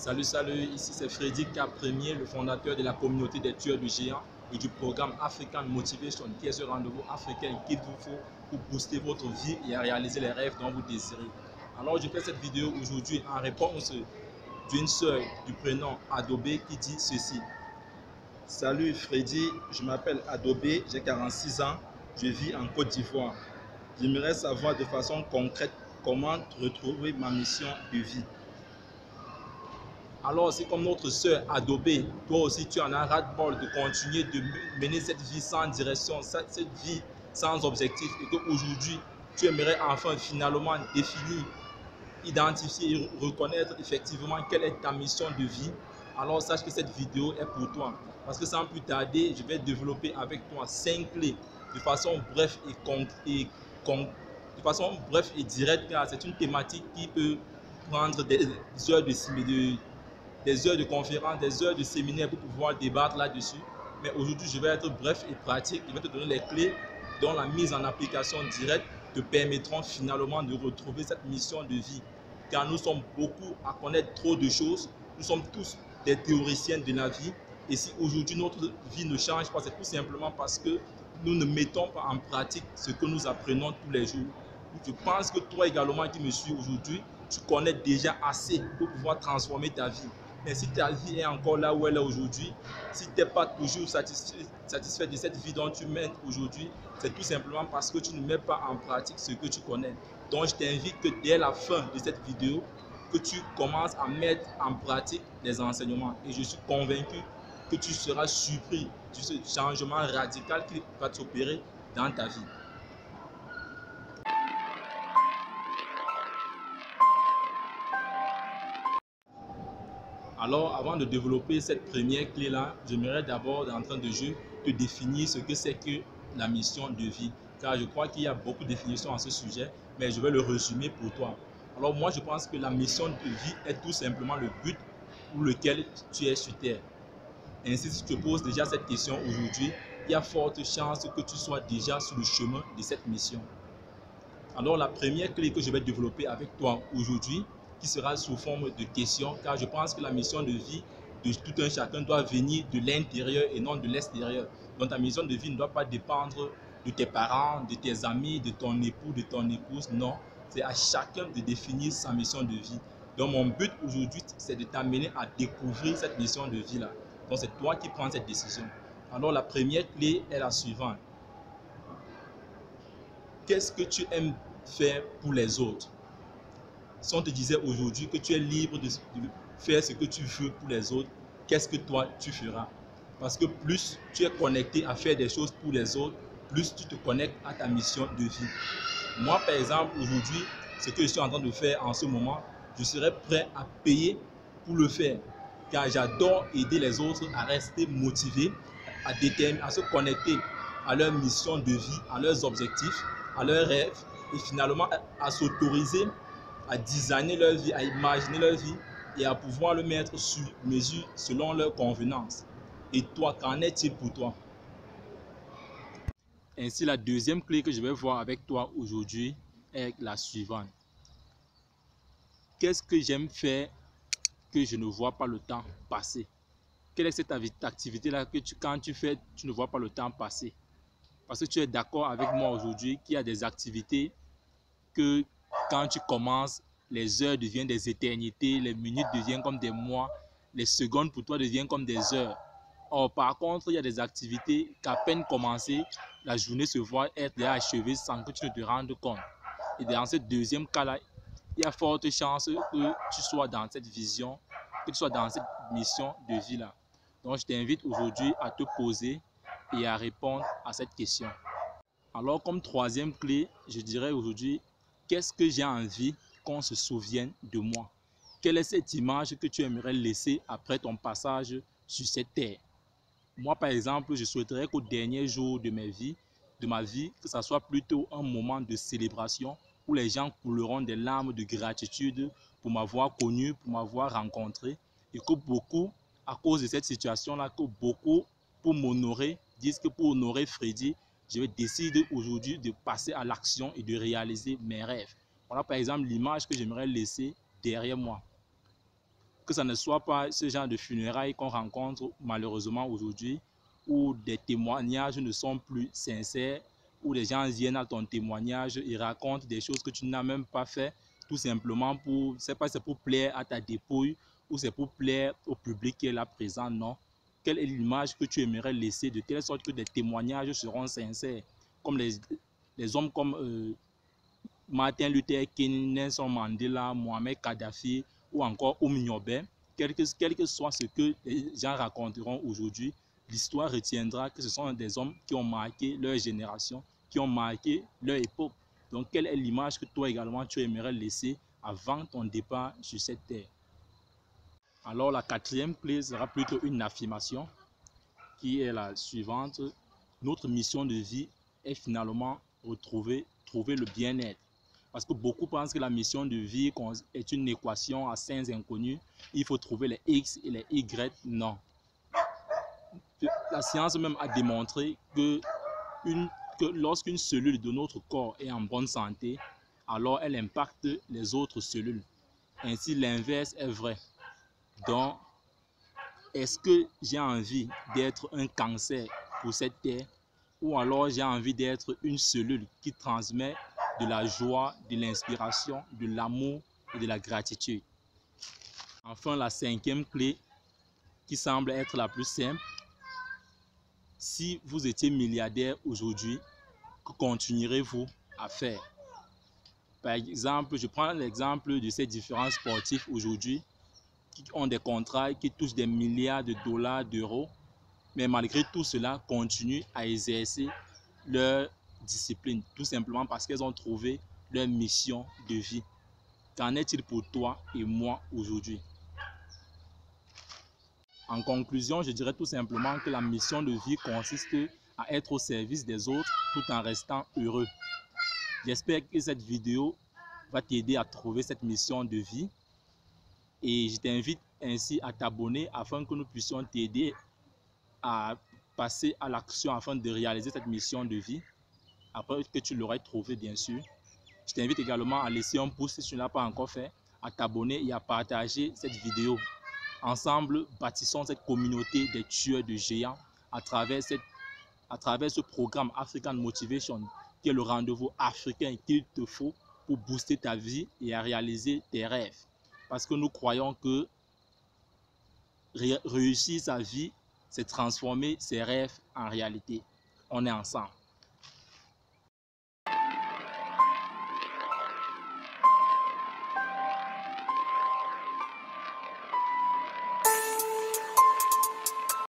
Salut, ici c'est Freddy K. Premier, le fondateur de la communauté des tueurs de géants et du programme African Motivation, qui est ce rendez-vous africain qu'il vous faut pour booster votre vie et réaliser les rêves dont vous désirez. Alors je fais cette vidéo aujourd'hui en réponse d'une sœur du prénom Adobe qui dit ceci. Salut Freddy, je m'appelle Adobe, j'ai 46 ans, je vis en Côte d'Ivoire. J'aimerais savoir de façon concrète comment retrouver ma mission de vie. Alors, c'est comme notre sœur Adobe, toi aussi tu en as ras-le-bol de continuer de mener cette vie sans direction, cette vie sans objectif, et qu'aujourd'hui tu aimerais enfin finalement définir, identifier et reconnaître effectivement quelle est ta mission de vie. Alors sache que cette vidéo est pour toi, parce que sans plus tarder, je vais développer avec toi 5 clés de façon brève et directe, car c'est une thématique qui peut prendre des heures de conférences, des heures de séminaire pour pouvoir débattre là-dessus. Mais aujourd'hui, je vais être bref et pratique. Je vais te donner les clés dont la mise en application directe te permettront finalement de retrouver cette mission de vie. Car nous sommes beaucoup à connaître trop de choses. Nous sommes tous des théoriciens de la vie. Et si aujourd'hui notre vie ne change pas, c'est tout simplement parce que nous ne mettons pas en pratique ce que nous apprenons tous les jours. Je pense que toi également qui me suis aujourd'hui, tu connais déjà assez pour pouvoir transformer ta vie. Mais si ta vie est encore là où elle est aujourd'hui, si tu n'es pas toujours satisfait de cette vie dont tu mènes aujourd'hui, c'est tout simplement parce que tu ne mets pas en pratique ce que tu connais. Donc je t'invite que dès la fin de cette vidéo, que tu commences à mettre en pratique les enseignements. Et je suis convaincu que tu seras surpris de ce changement radical qui va s'opérer dans ta vie. Alors, avant de développer cette première clé-là, j'aimerais d'abord, d'entrée de jeu, te définir ce que c'est que la mission de vie. Car je crois qu'il y a beaucoup de définitions à ce sujet, mais je vais le résumer pour toi. Alors, moi, je pense que la mission de vie est tout simplement le but pour lequel tu es sur Terre. Ainsi, si tu te poses déjà cette question aujourd'hui, il y a forte chance que tu sois déjà sur le chemin de cette mission. Alors, la première clé que je vais développer avec toi aujourd'hui, qui sera sous forme de questions, car je pense que la mission de vie de tout un chacun doit venir de l'intérieur et non de l'extérieur. Donc ta mission de vie ne doit pas dépendre de tes parents, de tes amis, de ton époux, de ton épouse. Non, c'est à chacun de définir sa mission de vie. Donc mon but aujourd'hui, c'est de t'amener à découvrir cette mission de vie-là. Donc c'est toi qui prends cette décision. Alors la première clé est la suivante. Qu'est-ce que tu aimes faire pour les autres? Si on te disait aujourd'hui que tu es libre de faire ce que tu veux pour les autres, qu'est-ce que toi tu feras? Parce que plus tu es connecté à faire des choses pour les autres, plus tu te connectes à ta mission de vie. Moi, par exemple, aujourd'hui, ce que je suis en train de faire en ce moment, je serais prêt à payer pour le faire. Car j'adore aider les autres à rester motivés, à se connecter à leur mission de vie, à leurs objectifs, à leurs rêves et finalement à s'autoriser à designer leur vie, à imaginer leur vie et à pouvoir le mettre sur mesure selon leur convenance. Et toi, qu'en est-il pour toi? Ainsi, la deuxième clé que je vais voir avec toi aujourd'hui est la suivante. Qu'est-ce que j'aime faire que je ne vois pas le temps passer? Quelle est cette activité-là que quand tu fais, tu ne vois pas le temps passer? Parce que tu es d'accord avec moi aujourd'hui qu'il y a des activités que quand tu commences, les heures deviennent des éternités, les minutes deviennent comme des mois, les secondes pour toi deviennent comme des heures. Or, par contre, il y a des activités qu'à peine commencées, la journée se voit être déjà achevée sans que tu ne te rendes compte. Et dans ce deuxième cas-là, il y a forte chance que tu sois dans cette vision, que tu sois dans cette mission de vie-là. Donc, je t'invite aujourd'hui à te poser et à répondre à cette question. Alors, comme troisième clé, je dirais aujourd'hui, qu'est-ce que j'ai envie qu'on se souvienne de moi? Quelle est cette image que tu aimerais laisser après ton passage sur cette terre? Moi, par exemple, je souhaiterais qu'au dernier jour de ma vie, que ça soit plutôt un moment de célébration où les gens couleront des larmes de gratitude pour m'avoir connu, pour m'avoir rencontré, et que beaucoup, à cause de cette situation-là, que beaucoup, pour m'honorer, disent que pour honorer Freddy, je vais décider aujourd'hui de passer à l'action et de réaliser mes rêves. Voilà par exemple l'image que j'aimerais laisser derrière moi. Que ça ne soit pas ce genre de funérailles qu'on rencontre malheureusement aujourd'hui, où des témoignages ne sont plus sincères, où les gens viennent à ton témoignage et racontent des choses que tu n'as même pas fait, tout simplement pour, c'est pas c'est pour plaire à ta dépouille ou c'est pour plaire au public qui est là présent, non. Quelle est l'image que tu aimerais laisser, de telle sorte que des témoignages seront sincères, comme les hommes comme Martin Luther King, Nelson Mandela, Mohamed Kadhafi ou encore Oumniobé, quel que soit ce que les gens raconteront aujourd'hui, l'histoire retiendra que ce sont des hommes qui ont marqué leur génération, qui ont marqué leur époque. Donc, quelle est l'image que toi également tu aimerais laisser avant ton départ sur cette terre? Alors, la quatrième clé sera plutôt une affirmation qui est la suivante. Notre mission de vie est finalement trouver le bien-être. Parce que beaucoup pensent que la mission de vie est une équation à signes inconnus. Il faut trouver les X et les Y. Non. La science même a démontré que lorsqu'une cellule de notre corps est en bonne santé, alors elle impacte les autres cellules. Ainsi, l'inverse est vrai. Donc, est-ce que j'ai envie d'être un cancer pour cette terre, ou alors j'ai envie d'être une cellule qui transmet de la joie, de l'inspiration, de l'amour et de la gratitude? Enfin, la cinquième clé qui semble être la plus simple. Si vous étiez milliardaire aujourd'hui, que continuerez-vous à faire? Par exemple, je prends l'exemple de ces différents sportifs aujourd'hui qui ont des contrats qui touchent des milliards de dollars, d'euros, mais malgré tout cela, continuent à exercer leur discipline, tout simplement parce qu'elles ont trouvé leur mission de vie. Qu'en est-il pour toi et moi aujourd'hui? En conclusion, je dirais tout simplement que la mission de vie consiste à être au service des autres tout en restant heureux. J'espère que cette vidéo va t'aider à trouver cette mission de vie et je t'invite ainsi à t'abonner afin que nous puissions t'aider à passer à l'action afin de réaliser cette mission de vie après que tu l'aurais trouvé, bien sûr. Je t'invite également à laisser un pouce si tu ne l'as pas encore fait, à t'abonner et à partager cette vidéo. Ensemble, bâtissons cette communauté des tueurs de géants à travers ce programme African Motivation, qui est le rendez-vous africain qu'il te faut pour booster ta vie et à réaliser tes rêves. Parce que nous croyons que réussir sa vie, c'est transformer ses rêves en réalité. On est ensemble.